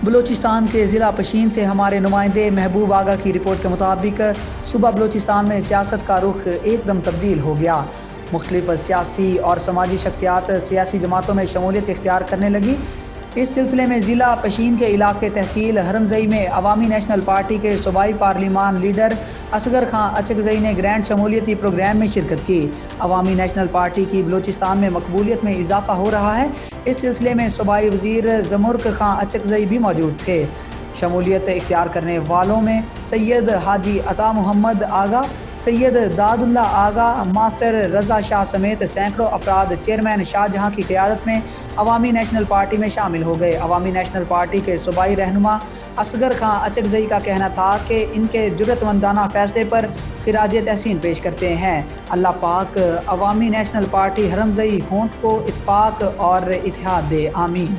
بلوچستان کے ضلع پشین سے ہمارے نمائندے محبوب آغا کی رپورٹ کے مطابق صبح بلوچستان میں سیاست کا رخ ایک دم تبدیل ہو گیا۔ مختلف سیاسی اور سماجی شخصیات سیاسی جماعتوں میں شمولیت اختیار کرنے لگی۔ اس سلسلے میں ضلع پشین کے علاقے تحصیل حرمزئی میں عوامی نیشنل پارٹی کے صوبائی پارلیمان لیڈر اصغر خان اچکزئی نے گرینڈ شمولیتی پروگرام میں شرکت کی۔ عوامی نیشنل پارٹی کی بلوچستان میں مقبولیت میں اضافہ ہو رہا ہے۔ اس سلسلے میں صوبائی وزیر زمرک خان اچکزئی بھی موجود تھے۔ شمولیت اختیار کرنے والوں میں سید حاجی عطا محمد آغا، سید داد اللہ آغا، ماسٹر رضا شاہ سمیت سینکڑوں افراد چیئرمین شاہ جہاں کی قیادت میں عوامی نیشنل پارٹی میں شامل ہو گئے۔ عوامی نیشنل پارٹی کے صوبائی رہنما اصغر خان اچکزئی کا کہنا تھا کہ ان کے جرأت مندانہ فیصلے پر خراج تحسین پیش کرتے ہیں۔ اللہ پاک عوامی نیشنل پارٹی حرمزئی ہونٹ کو اتفاق اور اتحاد دے، آمین۔